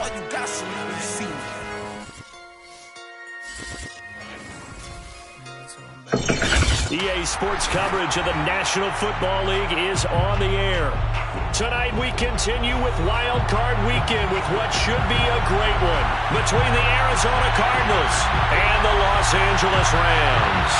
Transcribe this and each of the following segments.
all you got, so you see me. EA Sports coverage of the National Football League is on the air. Tonight we continue with Wild Card Weekend with what should be a great one between the Arizona Cardinals and the Los Angeles Rams.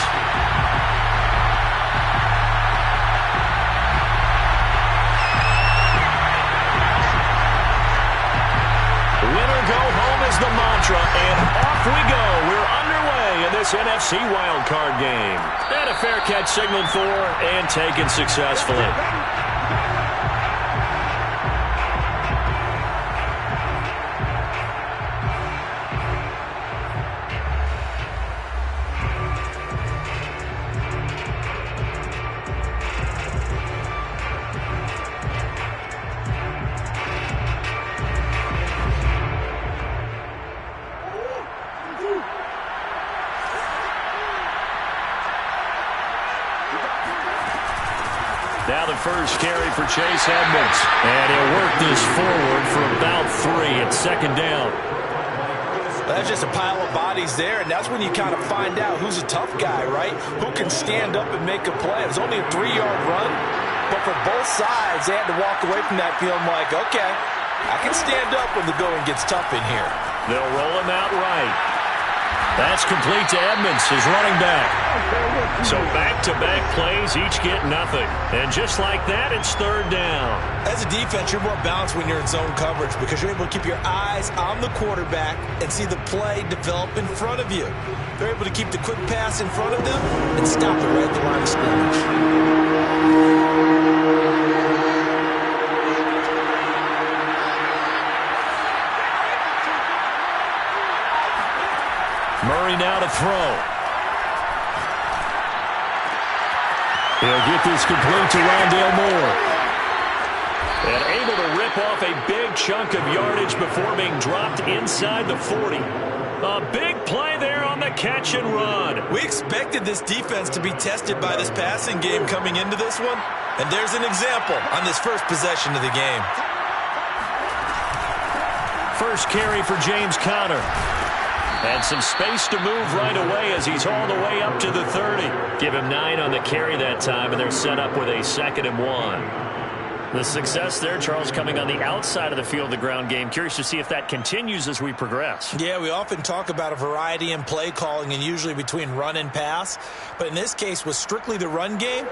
Winner go home is the mantra, and off we go. We're underway in this NFC wildcard game. And a fair catch signaled for and taken successfully. Now the first carry for Chase Edmonds. And he'll work this forward for about 3. It's second down. That's just a pile of bodies there, and that's when you kind of find out who's a tough guy, right? Who can stand up and make a play. It was only a 3-yard run, but for both sides, they had to walk away from that feeling like, okay, I can stand up when the going gets tough in here. They'll roll him out right. That's complete to Edmonds, his running back. So back-to-back plays, each get nothing. And just like that, it's third down. As a defense, you're more balanced when you're in zone coverage because you're able to keep your eyes on the quarterback and see the play develop in front of you. They're able to keep the quick pass in front of them and stop it right at the line of scrimmage. Murray now to throw. He'll get this complete to Rondale Moore. And able to rip off a big chunk of yardage before being dropped inside the 40. A big play there on the catch and run. We expected this defense to be tested by this passing game coming into this one. And there's an example on this first possession of the game. First carry for James Conner. And some space to move right away as he's all the way up to the 30. Give him 9 on the carry that time, and they're set up with a 2nd and 1. The success there, Charles, coming on the outside of the field, the ground game. Curious to see if that continues as we progress. Yeah, we often talk about a variety in play calling and usually between run and pass. But in this case, with strictly the run game,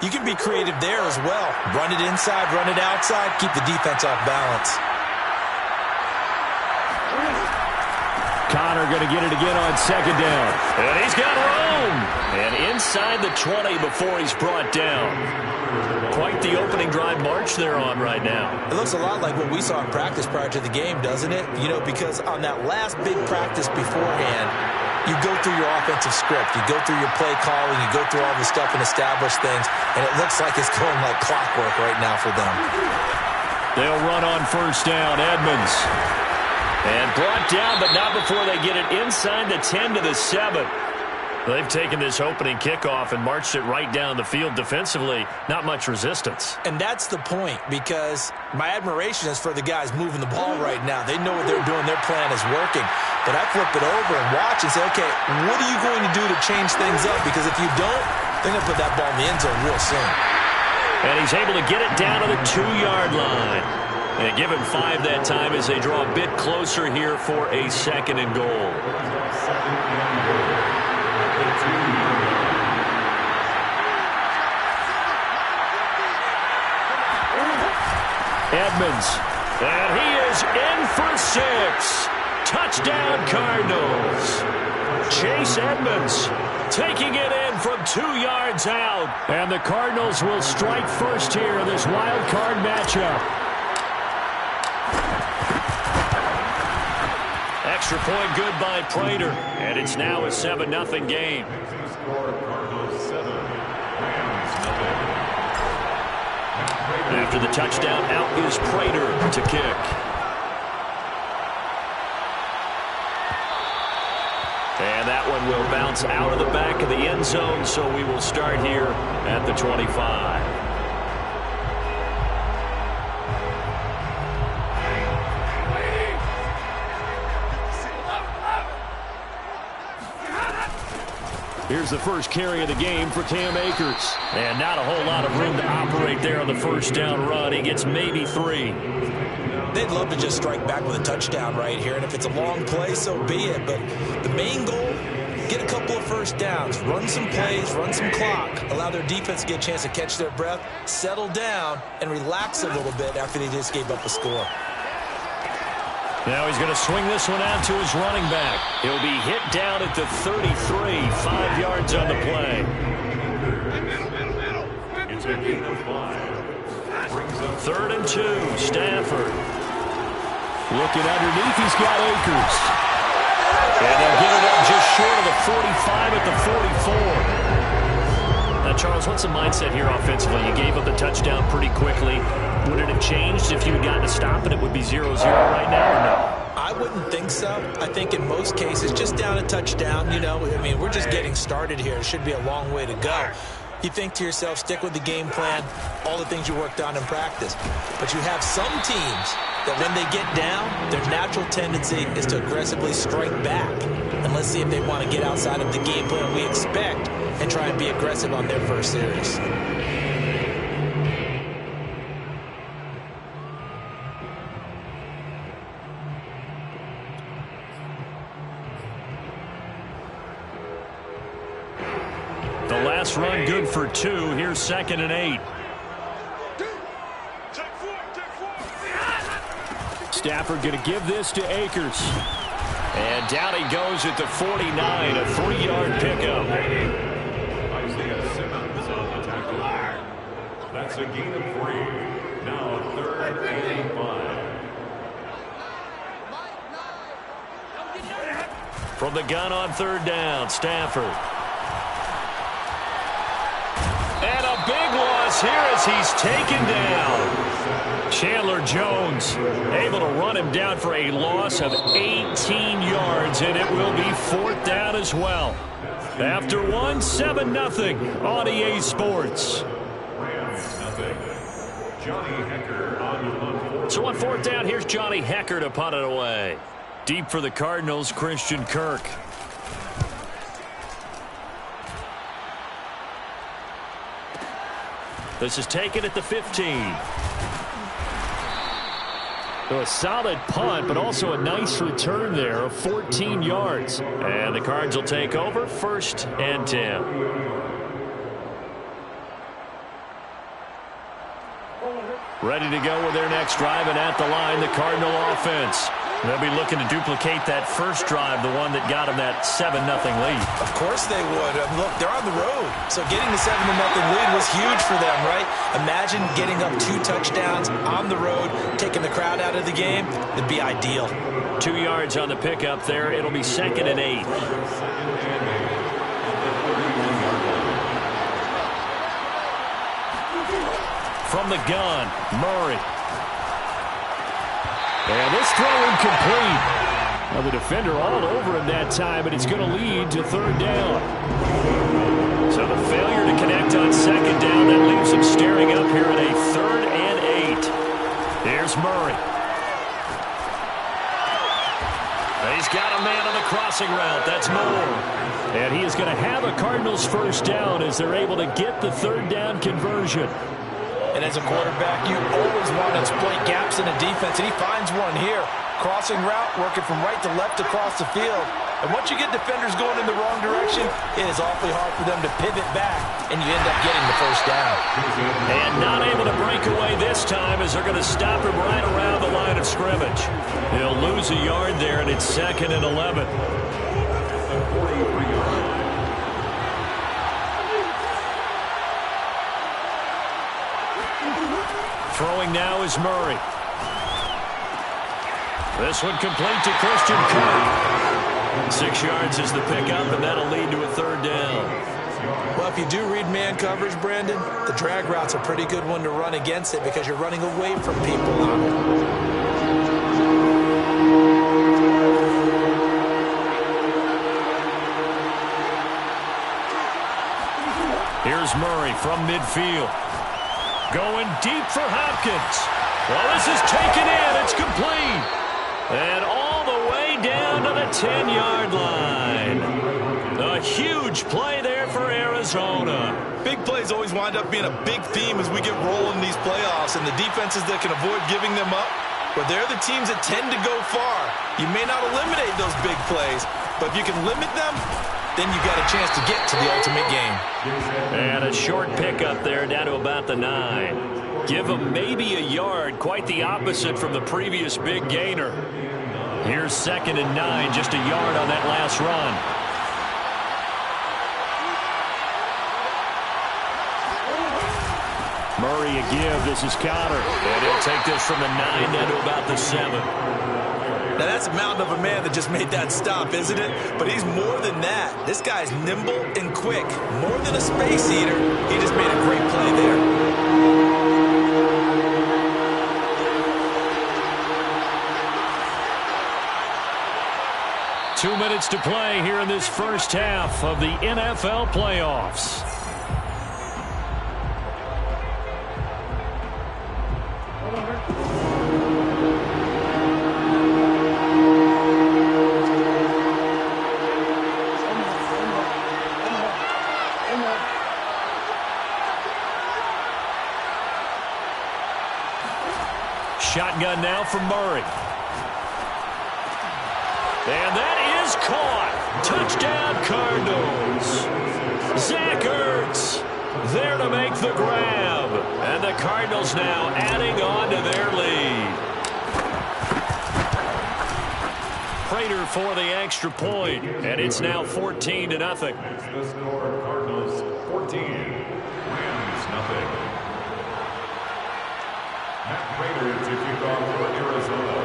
you can be creative there as well. Run it inside, run it outside, keep the defense off balance. Conner going to get it again on 2nd down. And he's got room. And inside the 20 before he's brought down. Quite the opening drive march they're on right now. It looks a lot like what we saw in practice prior to the game, doesn't it? You know, because on that last big practice beforehand, you go through your offensive script. You go through your play calling. You go through all the stuff and establish things. And it looks like it's going like clockwork right now for them. They'll run on first down. Edmonds. And brought down, but not before they get it inside the 10 to the 7. They've taken this opening kickoff and marched it right down the field defensively. Not much resistance. And that's the point, because my admiration is for the guys moving the ball right now. They know what they're doing. Their plan is working. But I flip it over and watch and say, okay, what are you going to do to change things up? Because if you don't, they're going to put that ball in the end zone real soon. And he's able to get it down to the 2-yard line. And give him 5 that time as they draw a bit closer here for a 2nd and goal. Edmonds. And he is in for 6. Touchdown Cardinals. Chase Edmonds taking it in from 2 yards out. And the Cardinals will strike first here in this wild card matchup. Extra point good by Prater, and it's now a 7-0 game. After the touchdown, out is Prater to kick. And that one will bounce out of the back of the end zone, so we will start here at the 25. Here's the first carry of the game for Cam Akers. And not a whole lot of room to operate there on the first down run. He gets maybe 3. They'd love to just strike back with a touchdown right here. And if it's a long play, so be it. But the main goal, get a couple of first downs. Run some plays, run some clock. Allow their defense to get a chance to catch their breath, settle down, and relax a little bit after they just gave up a score. Now he's going to swing this one out to his running back. He'll be hit down at the 33, 5 yards on the play. It's a gain of 5. 3rd and 2, Stafford. Looking underneath, he's got Akers. And they'll get it up just short of the 45 at the 44. Now, Charles, what's the mindset here offensively? You gave up the touchdown pretty quickly. Would it have changed if you had gotten to stop it? It would be 0-0 right now, or no? I wouldn't think so. I think in most cases, just down a touchdown, you know, I mean, we're just getting started here. It should be a long way to go. You think to yourself, stick with the game plan, all the things you worked on in practice. But you have some teams that when they get down, their natural tendency is to aggressively strike back. And let's see if they want to get outside of the game plan we expect and try and be aggressive on their first series. The last run good for 2. Here's 2nd and 8. Stafford going to give this to Akers. And down he goes at the 49, a 3-yard pickup. That's a gain of 3. Now 3rd and 5. From the gun on 3rd down, Stafford. And a big loss here as he's taken down. Chandler Jones able to run him down for a loss of 18 yards, and it will be 4th down as well. After 7-0 on EA Sports. So on 4th down, here's Johnny Hecker to punt it away. Deep for the Cardinals, Christian Kirk. This is taken at the 15. So a solid punt, but also a nice return there of 14 yards. And the Cards will take over 1st and 10. Ready to go with their next drive, and at the line, the Cardinal offense. They'll be looking to duplicate that first drive, the one that got them that 7-0 lead. Of course they would. Look, they're on the road. So getting the 7-0 lead was huge for them, right? Imagine getting up 2 touchdowns on the road, taking the crowd out of the game. It'd be ideal. 2 yards on the pickup there. It'll be 2nd and 8. From the gun, Murray. And this throw incomplete. Well, the defender all over him that time, but it's going to lead to 3rd down. So the failure to connect on 2nd down, that leaves him staring up here at a 3rd and 8. Here's Murray. He's got a man on the crossing route. That's Moore. And he is going to have a Cardinals first down as they're able to get the 3rd down conversion. And as a quarterback, you always want to exploit gaps in the defense, and he finds one here. Crossing route, working from right to left across the field. And once you get defenders going in the wrong direction, it is awfully hard for them to pivot back, and you end up getting the first down. And not able to break away this time as they're going to stop him right around the line of scrimmage. He'll lose a yard there, and it's 2nd and 11. Throwing now is Murray. This one complete to Christian Kirk. 6 yards is the pickup, and that'll lead to a 3rd down. Well, if you do read man coverage, Brandon, the drag route's a pretty good one to run against it because you're running away from people on it. Here's Murray from midfield. Going deep for Hopkins. Well, this is taken in. It's complete. And all the way down to the 10-yard line. A huge play big plays always wind up being a big theme as we get rolling in these playoffs, and the defenses that can avoid giving them up, well, they're the teams that tend to go far. You may not eliminate those big plays, but if you can limit them, then you got a chance to get to the ultimate game. And a short pickup there down to about the 9. Give them maybe a yard, quite the opposite from the previous big gainer. Here's 2nd and 9, just a yard on that last run. Murray a give. This is Cotter. And he'll take this from the 9 down to about the 7. Now, that's a mountain of a man that just made that stop, isn't it? But he's more than that. This guy's nimble and quick. More than a space eater. He just made a great play there. Two minutes to play here in this first half of the NFL playoffs. Shotgun now from Murray. And that is caught. Touchdown, Cardinals. Zach Ertz there to make the grab. And the Cardinals now adding on to their lead. Prater for the extra point, and it's now 14-0. The score, Cardinals 14, Rams nothing. Matt Prater to kick off for Arizona.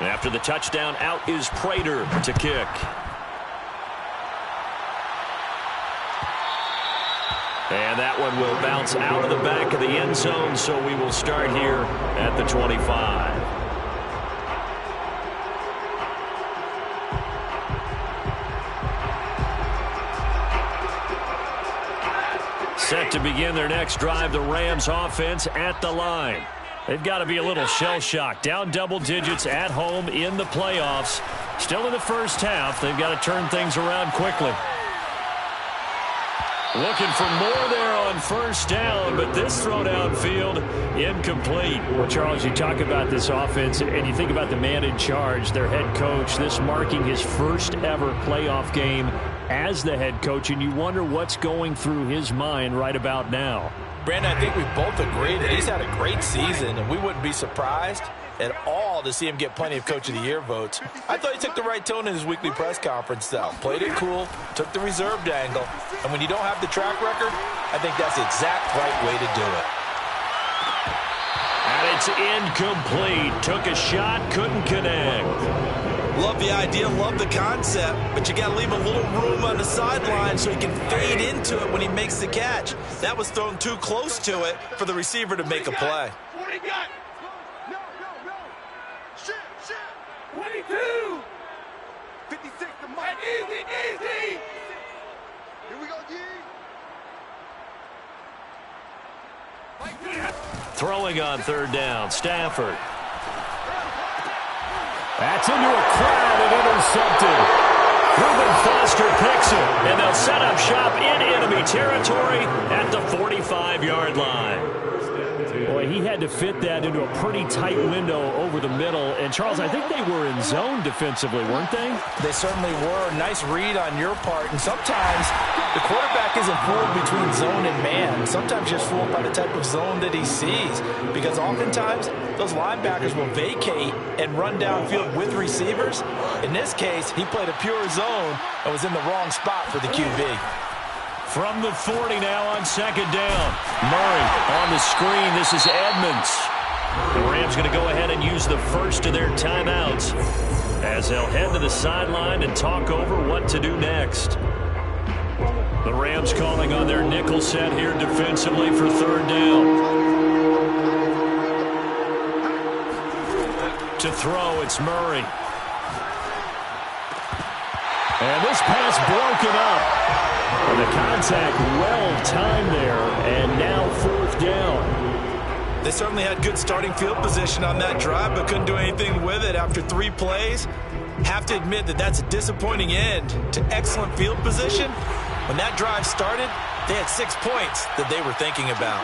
After the touchdown, out is Prater to kick. And that one will bounce out of the back of the end zone, so we will start here at the 25. Set to begin their next drive, the Rams offense at the line. They've got to be a little shell-shocked. Down double digits at home in the playoffs. Still in the first half. They've got to turn things around quickly. Looking for more there on first down, but this throw downfield incomplete. Well, Charles, you talk about this offense, and you think about the man in charge, their head coach, this marking his first ever playoff game as the head coach, and you wonder what's going through his mind right about now. Brandon, I think we both agree that he's had a great season, and we wouldn't be surprised at all to see him get plenty of Coach of the Year votes. I thought he took the right tone in his weekly press conference, though. Played it cool, took the reserved angle, and when you don't have the track record, I think that's the exact right way to do it. And it's incomplete. Took a shot, couldn't connect. Love the idea, love the concept, but you got to leave a little room on the sideline so he can fade into it when he makes the catch. That was thrown too close to it for the receiver to make a play. 22. 56 to Mike. Easy. Here we go, G. Throwing on third down, Stafford. That's into a crowd and intercepted. Reuben Foster picks it, and they'll set up shop in enemy territory at the 45-yard line. Boy, he had to fit that into a pretty tight window over the middle. And, Charles, I think they were in zone defensively, weren't they? They certainly were. Nice read on your part. And sometimes the quarterback isn't fooled between zone and man. Sometimes just fooled by the type of zone that he sees. Because oftentimes, those linebackers will vacate and run downfield with receivers. In this case, he played a pure zone and was in the wrong spot for the QB. From the 40 now on second down. Murray on the screen. This is Edmonds. The Rams going to go ahead and use the first of their timeouts as they'll head to the sideline and talk over what to do next. The Rams calling on their nickel set here defensively for third down. To throw, it's Murray. And this pass broken up. And the contact well-timed there, and now fourth down. They certainly had good starting field position on that drive, but couldn't do anything with it after 3 plays. Have to admit that that's a disappointing end to excellent field position. When that drive started, they had 6 points that they were thinking about.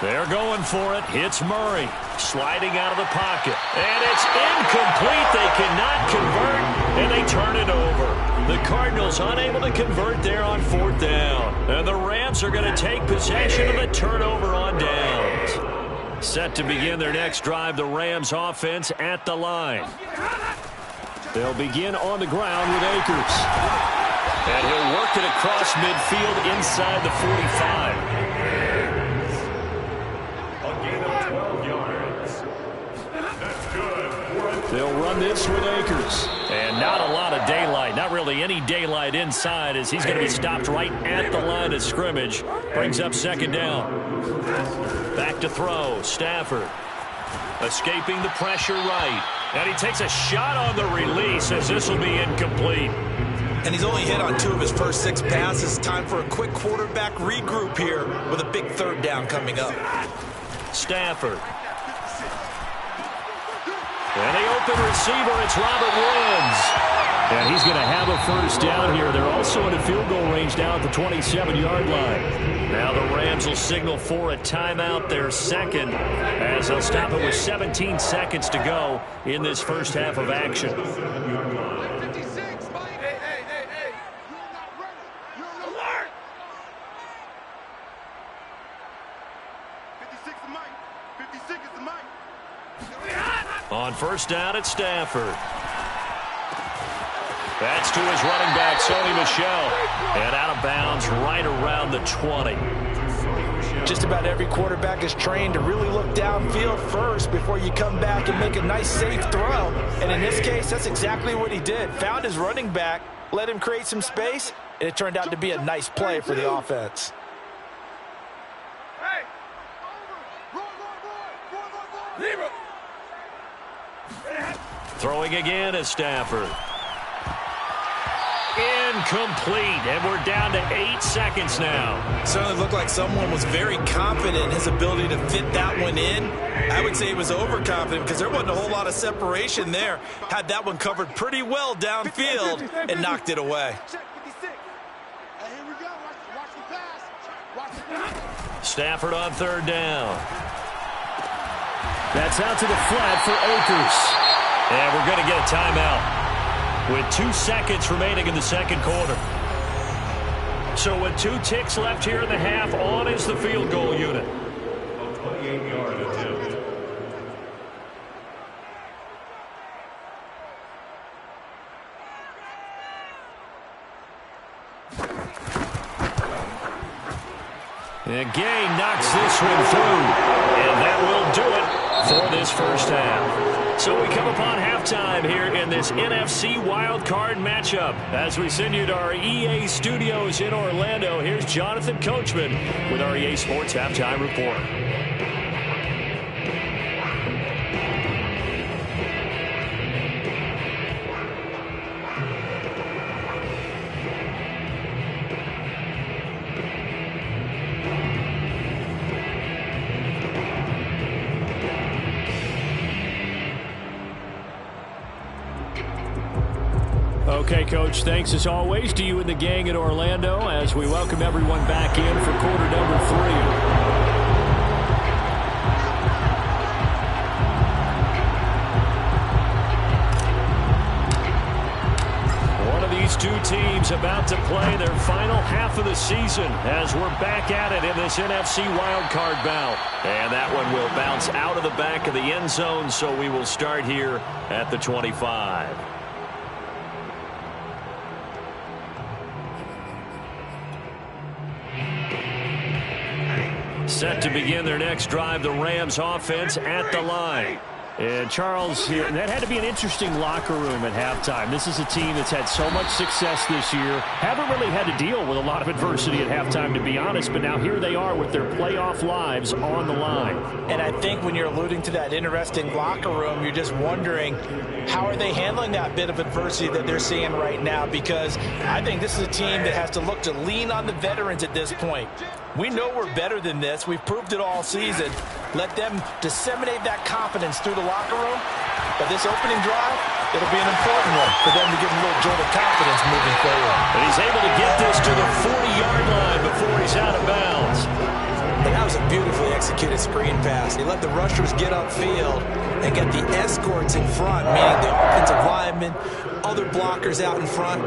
They're going for it. It's Murray sliding out of the pocket. And it's incomplete. They cannot convert, and they turn it over. The Cardinals unable to convert there on 4th down. And the Rams are going to take possession of the turnover on downs. Set to begin their next drive, the Rams offense at the line. They'll begin on the ground with Akers. And he'll work it across midfield inside the 45. They'll run this with Akers. And not a lot of daylight. Not really any daylight inside as he's going to be stopped right at the line of scrimmage. Brings up 2nd down. Back to throw. Stafford escaping the pressure right. And he takes a shot on the release as this will be incomplete. And he's only hit on 2 of his first 6 passes. Time for a quick quarterback regroup here with a big 3rd down coming up. Stafford. And the open receiver, it's Robert Woods. And he's going to have a 1st down here. They're also in a field goal range down at the 27-yard line. Now the Rams will signal for a timeout, their 2nd, as they'll stop it with 17 seconds to go in this first half of action. 56, Mike. Hey. You're not ready. You're alert. 56 is Mike. 56 is Mike. On 1st down at Stafford. That's to his running back, Sony Michel. And out of bounds right around the 20. Just about every quarterback is trained to really look downfield first before you come back and make a nice, safe throw. And in this case, that's exactly what he did. Found his running back, let him create some space, and it turned out to be a nice play for the offense. Hey. Run. Throwing again is Stafford. Incomplete, and we're down to 8 seconds now. Certainly looked like someone was very confident in his ability to fit that one in. I would say he was overconfident because there wasn't a whole lot of separation there. Had that one covered pretty well downfield and knocked it away. Stafford on 3rd down. That's out to the flat for Akers. And we're going to get a timeout with 2 seconds remaining in the 2nd quarter. So with 2 ticks left here in the half, on is the field goal unit. A 28-yard attempt. And Gay knocks this one through. And that will do it for this first half. So we come upon halftime here in this NFC wildcard matchup. As we send you to our EA studios in Orlando, here's Jonathan Coachman with our EA Sports Halftime Report. Okay, Coach, thanks as always to you and the gang in Orlando as we welcome everyone back in for quarter number 3. One of these 2 teams about to play their final half of the season as we're back at it in this NFC wildcard bout. And that one will bounce out of the back of the end zone, so we will start here at the 25. Set to begin their next drive, the Rams offense at the line. And Charles, here, that had to be an interesting locker room at halftime. This is a team that's had so much success this year. Haven't really had to deal with a lot of adversity at halftime, to be honest. But now here they are with their playoff lives on the line. And I think when you're alluding to that interesting locker room, you're just wondering, how are they handling that bit of adversity that they're seeing right now? Because I think this is a team that has to look to lean on the veterans at this point. We know we're better than this. We've proved it all season. Let them disseminate that confidence through the locker room. But this opening drive, it'll be an important one for them to give them a little jolt of confidence moving forward. And he's able to get this to the 40-yard line before he's out of bounds. And that was a beautifully executed screen pass. They let the rushers get upfield and get the escorts in front, meaning the offensive linemen, other blockers out in front,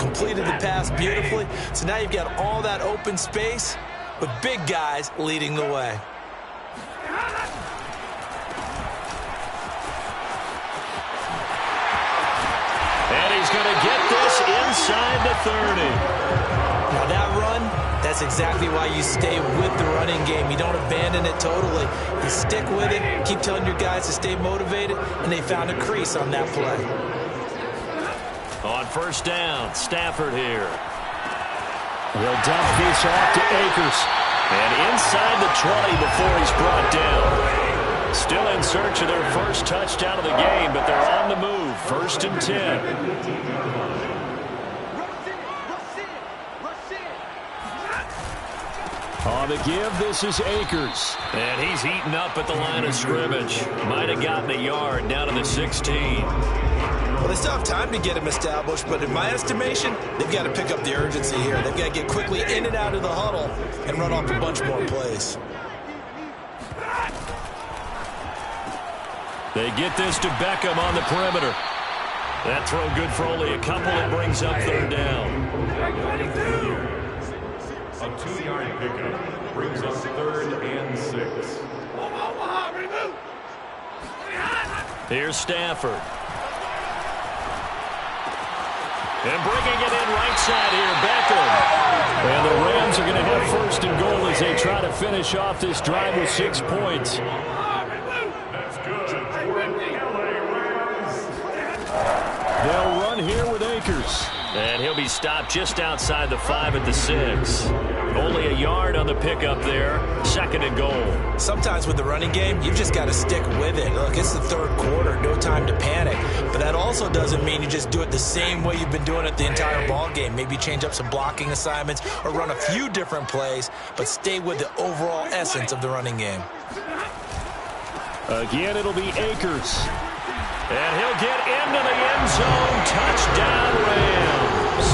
completed the pass beautifully. So now you've got all that open space with big guys leading the way. And he's going to get this inside the 30. Now that run, that's exactly why you stay with the running game. You don't abandon it totally. You stick with it, keep telling your guys to stay motivated, and they found a crease on that play. On first down, Stafford here. They'll dump this off to Akers. And inside the 20 before he's brought down. Still in search of their first touchdown of the game, but they're on the move. 1st and 10. On the give, this is Akers. And he's eaten up at the line of scrimmage. Might have gotten a yard down to the 16. Well, they still have time to get him established, but in my estimation, they've got to pick up the urgency here. They've got to get quickly in and out of the huddle and run off a bunch more plays. They get this to Beckham on the perimeter. That throw good for only a couple. It brings up 3rd down. A 2-yard pickup brings us 3rd and 6. Here's Stafford. And bringing it in right side here, Beckham. And the Rams are going to have 1st and goal as they try to finish off this drive with 6 points. That's good. They'll run here with Akers. And he'll be stopped just outside the 5 at the 6. Only a yard on the pickup there. 2nd and goal. Sometimes with the running game, you've just got to stick with it. Look, it's the 3rd quarter. No time to panic. But that also doesn't mean you just do it the same way you've been doing it the entire ball game. Maybe change up some blocking assignments or run a few different plays, but stay with the overall essence of the running game. Again, it'll be Akers. And he'll get into the end zone. Touchdown, Rams.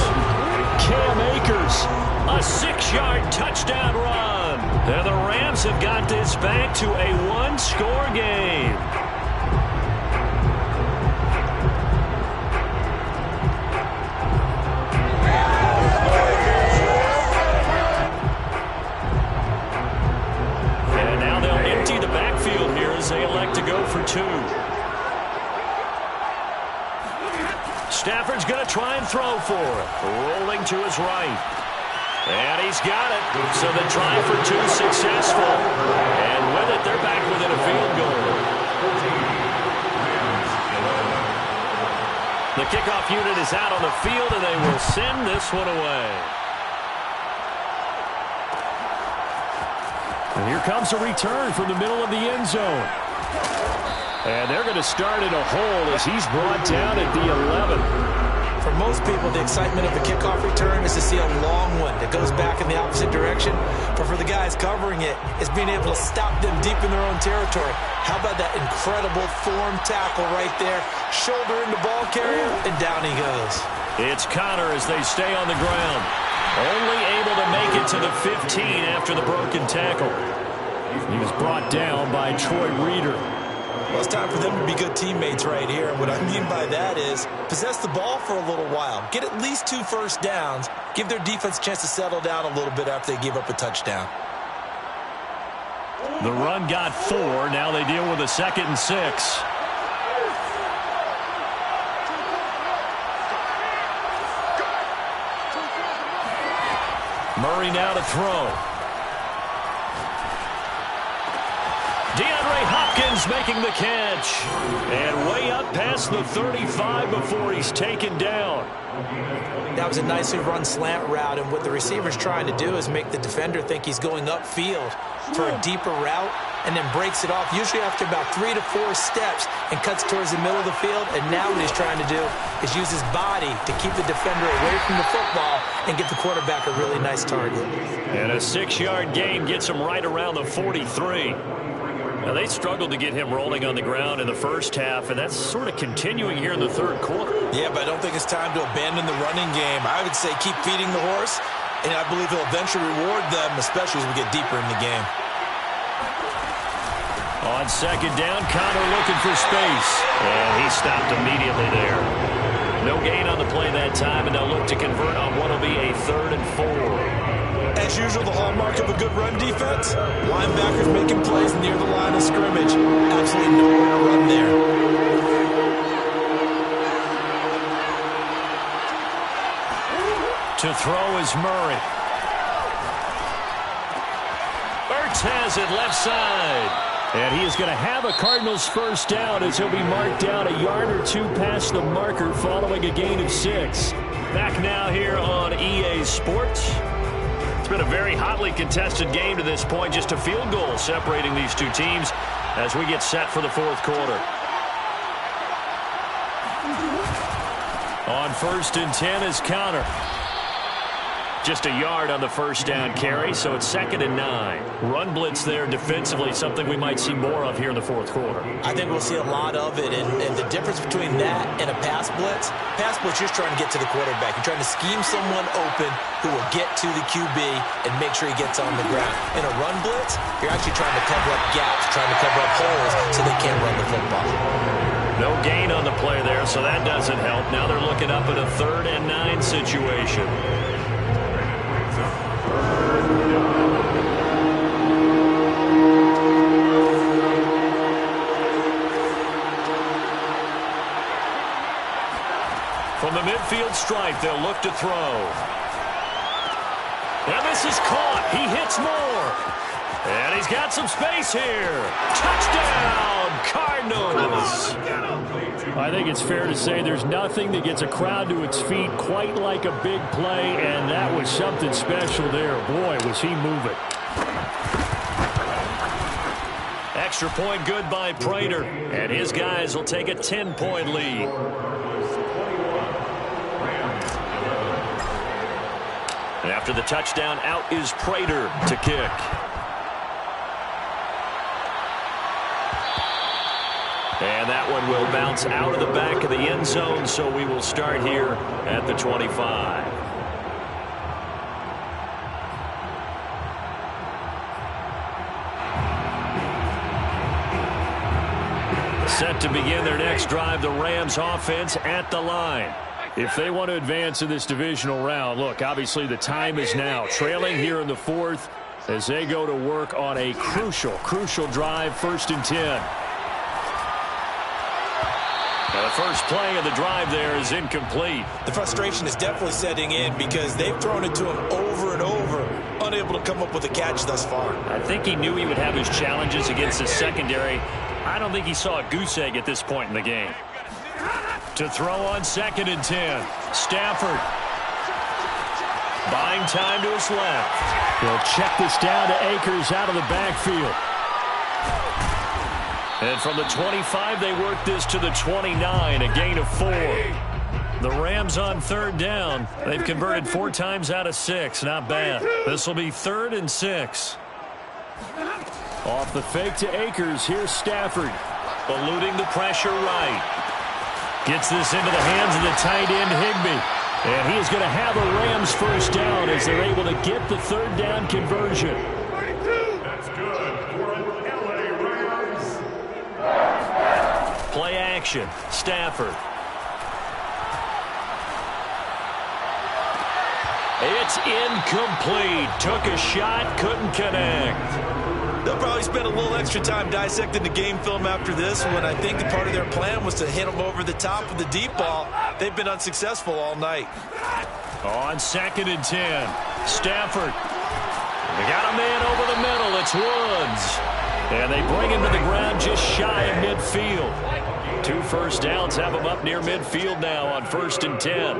Cam Akers. A 6-yard touchdown run. And the Rams have got this back to a 1-score game. And now they'll empty the backfield here as they elect to go for 2. Stafford's going to try and throw for it. Rolling to his right. And he's got it. So the try for 2 successful. And with it, they're back within a field goal. The kickoff unit is out on the field, and they will send this one away. And here comes a return from the middle of the end zone. And they're going to start in a hole as he's brought down at the 11. For most people, the excitement of a kickoff return is to see a long one that goes back in the opposite direction. But for the guys covering it, it's being able to stop them deep in their own territory. How about that incredible form tackle right there? Shoulder in the ball carrier, and down he goes. It's Connor as they stay on the ground. Only able to make it to the 15 after the broken tackle. He was brought down by Troy Reeder. Well, it's time for them to be good teammates right here. And what I mean by that is possess the ball for a little while. Get at least 2 first downs. Give their defense a chance to settle down a little bit after they give up a touchdown. The run got 4. Now they deal with a 2nd and 6. Murray now to throw. DeAndre Hopkins making the catch. And way up past the 35 before he's taken down. That was a nicely run slant route, and what the receiver's trying to do is make the defender think he's going upfield for a deeper route and then breaks it off, usually after about 3 to 4 steps, and cuts towards the middle of the field. And now what he's trying to do is use his body to keep the defender away from the football and get the quarterback a really nice target. And a 6-yard gain gets him right around the 43. Now, they struggled to get him rolling on the ground in the first half, and that's sort of continuing here in the third quarter. Yeah, but I don't think it's time to abandon the running game. I would say keep feeding the horse, and I believe he'll eventually reward them, especially as we get deeper in the game. On second down, Connor looking for space. And he stopped immediately there. No gain on the play that time, and they'll look to convert on what will be a 3rd and 4. As usual, the hallmark of a good run defense, linebackers making plays near the line of scrimmage. Absolutely nowhere to run there. To throw is Murray. Ertz has it left side. And he is going to have a Cardinals first down as he'll be marked down a yard or two past the marker following a gain of 6. Back now here on EA Sports. It's been a very hotly contested game to this point. Just a field goal separating these two teams as we get set for the fourth quarter. On 1st and 10 is Connor. Just a yard on the first down carry, so it's 2nd and 9. Run blitz there defensively, something we might see more of here in the fourth quarter. I think we'll see a lot of it, and the difference between that and a pass blitz, you're just trying to get to the quarterback. You're trying to scheme someone open who will get to the QB and make sure he gets on the ground. In a run blitz, you're actually trying to cover up gaps, trying to cover up holes so they can't run the football. No gain on the play there, so that doesn't help. Now they're looking up at a 3rd and 9 situation. From the midfield stripe, they'll look to throw. And this is caught. He hits more. And he's got some space here. Touchdown, Cardinals. I think it's fair to say there's nothing that gets a crowd to its feet quite like a big play, and that was something special there. Boy, was he moving. Extra point good by Prater, and his guys will take a 10-point lead. After the touchdown, out is Prater to kick. And that one will bounce out of the back of the end zone, so we will start here at the 25. Set to begin their next drive, the Rams offense at the line. If they want to advance in this divisional round, look, obviously the time is now. Trailing here in the fourth as they go to work on a crucial drive, 1st and 10. Now the first play of the drive there is incomplete. The frustration is definitely setting in because they've thrown it to him over and over, unable to come up with a catch thus far. I think he knew he would have his challenges against his secondary. I don't think he saw a goose egg at this point in the game. To throw on 2nd and 10. Stafford. Buying time to his left. He'll check this down to Akers out of the backfield. And from the 25, they work this to the 29, a gain of 4. The Rams on 3rd down. They've converted 4 times out of 6. Not bad. This will be 3rd and 6. Off the fake to Akers. Here's Stafford. Eluding the pressure right. Gets this into the hands of the tight end, Higbee. And he is going to have a Rams first down as they're able to get the 3rd down conversion. That's good for an LA Rams. Play action. Stafford. It's incomplete. Took a shot, couldn't connect. They'll probably spend a little extra time dissecting the game film after this one. I think part of their plan was to hit them over the top of the deep ball. They've been unsuccessful all night. On 2nd and 10, Stafford. They got a man over the middle. It's Woods. And they bring him to the ground just shy of midfield. 2 first downs have him up near midfield now on 1st and 10.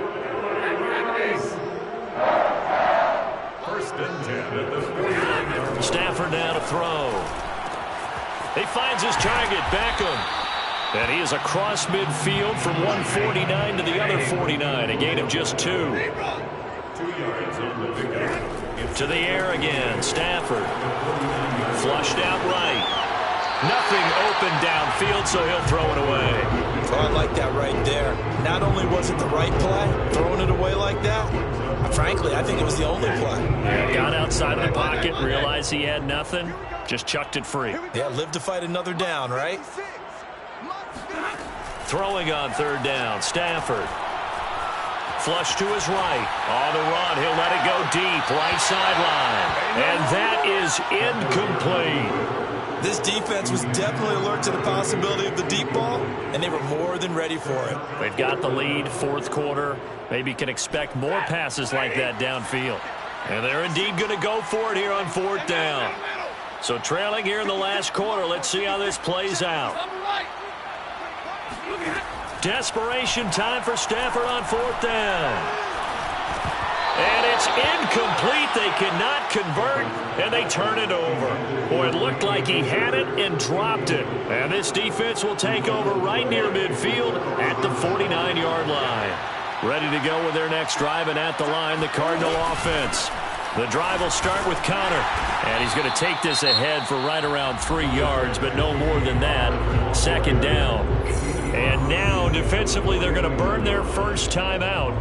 1st and 10 at the 40. Stafford now to throw. He finds his target, Beckham. And he is across midfield from 149 to the other 49. A gain of just 2. 2 yards on the pickup. To the air again. Stafford. Flushed out right. Nothing open downfield, so he'll throw it away. Oh, I like that right there. Not only was it the right play, throwing it away like that, frankly, I think it was the only play. Yeah, got outside of the pocket, realized he had nothing, just chucked it free. Yeah, live to fight another down, right? Throwing on third down, Stafford. Flush to his right. On the run, he'll let it go deep, right sideline. And that is incomplete. This defense was definitely alert to the possibility of the deep ball, and they were more than ready for it. They've got the lead, fourth quarter. Maybe can expect more passes like that downfield. And they're indeed going to go for it here on fourth down. So trailing here in the last quarter. Let's see how this plays out. Desperation time for Stafford on fourth down. And it's incomplete. They cannot convert, and they turn it over. Boy, it looked like he had it and dropped it. And this defense will take over right near midfield at the 49-yard line. Ready to go with their next drive, and at the line, the Cardinal offense. The drive will start with Connor, and he's going to take this ahead for right around 3 yards, but no more than that. Second down. And now, defensively, they're going to burn their first timeout.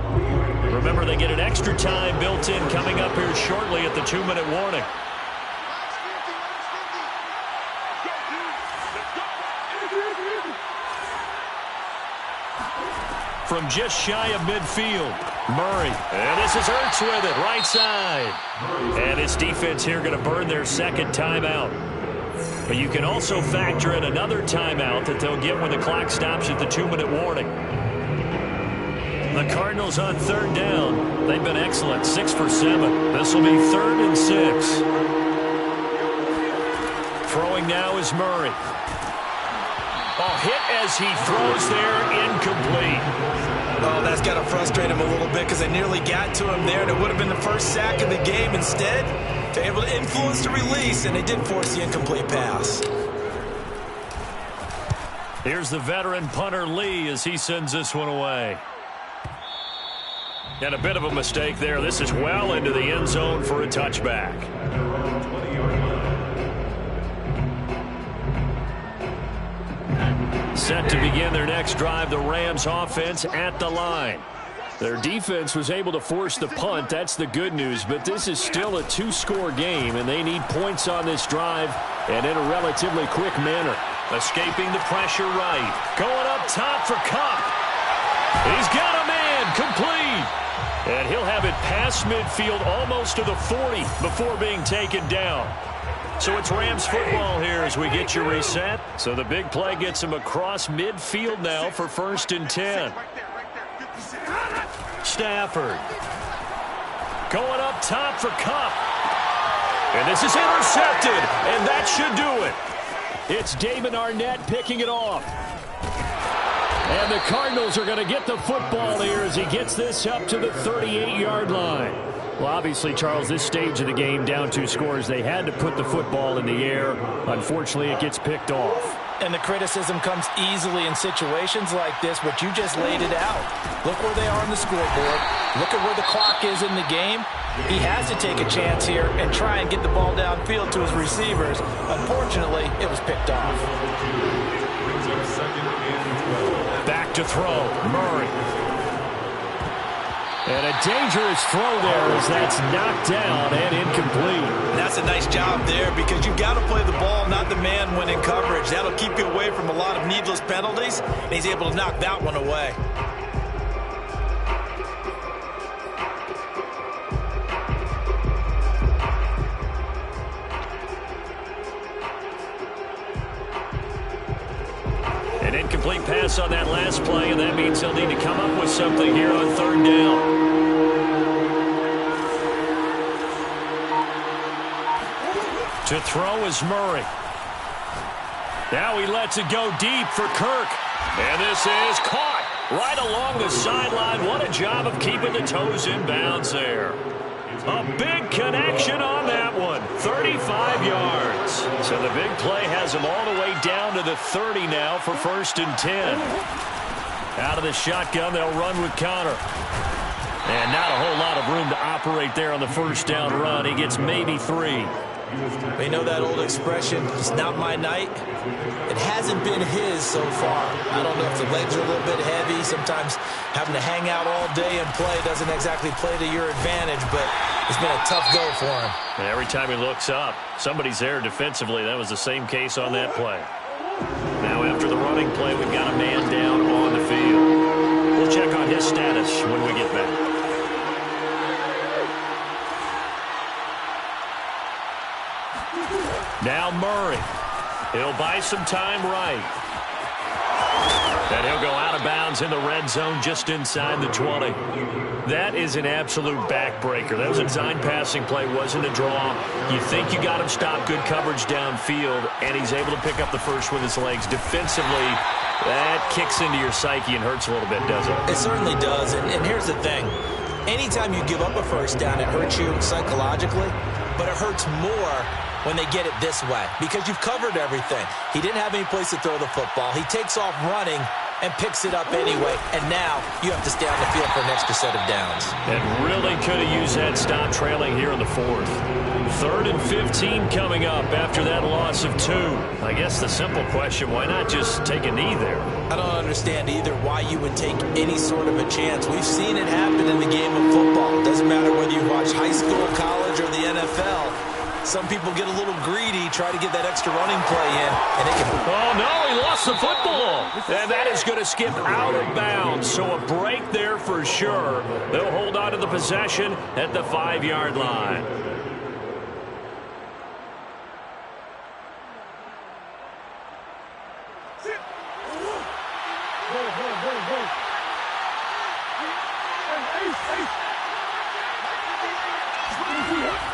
Remember, they get an extra time built in coming up here shortly at the 2-minute warning. From just shy of midfield, Murray. And this is Ertz with it, right side. And this defense here going to burn their second timeout. But you can also factor in another timeout that they'll get when the clock stops at the 2-minute warning. The Cardinals on third down. They've been excellent, 6 for 7. This will be 3rd and 6. Throwing now is Murray. Oh, hit as he throws there, incomplete. Oh, that's got to frustrate him a little bit because they nearly got to him there, and it would have been the first sack of the game. Instead, they're able to influence the release, and they did force the incomplete pass. Here's the veteran punter Lee as he sends this one away. And a bit of a mistake there. This is well into the end zone for a touchback. Set to begin their next drive, the Rams offense at the line. Their defense was able to force the punt. That's the good news, but this is still a 2-score game, and they need points on this drive and in a relatively quick manner. Escaping the pressure right. Going up top for Kupp. He's got a man, complete. And he'll have it past midfield almost to the 40 before being taken down. So it's Rams football here as we get you reset. So the big play gets him across midfield now for 1st and 10. Stafford. Going up top for Kupp. And this is intercepted, and that should do it. It's Damon Arnett picking it off. And the Cardinals are going to get the football here as he gets this up to the 38-yard line. Well, obviously, Charles, this stage of the game, down 2 scores, they had to put the football in the air. Unfortunately, it gets picked off. And the criticism comes easily in situations like this, but you just laid it out. Look where they are on the scoreboard. Look at where the clock is in the game. He has to take a chance here and try and get the ball downfield to his receivers. Unfortunately, it was picked off. Back to throw, Murray. And a dangerous throw there as that's knocked down and incomplete. That's a nice job there because you've got to play the ball, not the man when in coverage. That'll keep you away from a lot of needless penalties, and he's able to knock that one away. An incomplete pass on that last play, and that means he'll need to come up with something here on 3rd down. To throw is Murray. Now he lets it go deep for Kirk. And this is caught right along the sideline. What a job of keeping the toes in bounds there. A big connection on that one. 35 yards. So the big play has him all the way down to the 30 now for 1st and 10. Out of the shotgun, they'll run with Connor. And not a whole lot of room to operate there on the 1st down run. He gets maybe 3. We know that old expression, it's not my night. It hasn't been his so far. I don't know if the legs are a little bit heavy. Sometimes having to hang out all day and play doesn't exactly play to your advantage, but it's been a tough go for him. And every time he looks up, somebody's there defensively. That was the same case on that play. Now after the running play, we've got a man down on the field. We'll check on his status when we get back. Now Murray. He'll buy some time right. And he'll go out of bounds in the red zone just inside the 20. That is an absolute backbreaker. That was a design passing play, wasn't a draw. You think you got him stopped, good coverage downfield, and he's able to pick up the first with his legs. Defensively, that kicks into your psyche and hurts a little bit, doesn't it? It certainly does, and here's the thing. Anytime you give up a first down, it hurts you psychologically, but it hurts more when they get it this way, because you've covered everything. He didn't have any place to throw the football. He takes off running and picks it up anyway, and now you have to stay on the field for an extra set of downs. And really could have used that stop trailing here in the fourth. 3rd and 15 coming up after that loss of 2. I guess the simple question, why not just take a knee there? I don't understand either why you would take any sort of a chance. We've seen it happen in the game of football. It doesn't matter whether you watch high school, college, or the NFL. Some people get a little greedy, try to get that extra running play in, and it can... Oh, no, he lost the football. And that is going to skip out of bounds. So a break there for sure. They'll hold on to the possession at the 5-yard line.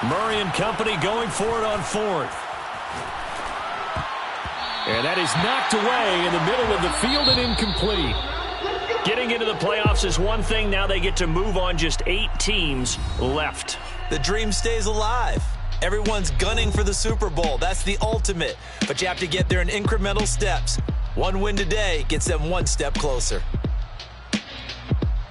Murray and company going for it on 4th. And that is knocked away in the middle of the field and incomplete. Getting into the playoffs is one thing. Now they get to move on. Just 8 teams left. The dream stays alive. Everyone's gunning for the Super Bowl. That's the ultimate. But you have to get there in incremental steps. One win today gets them one step closer.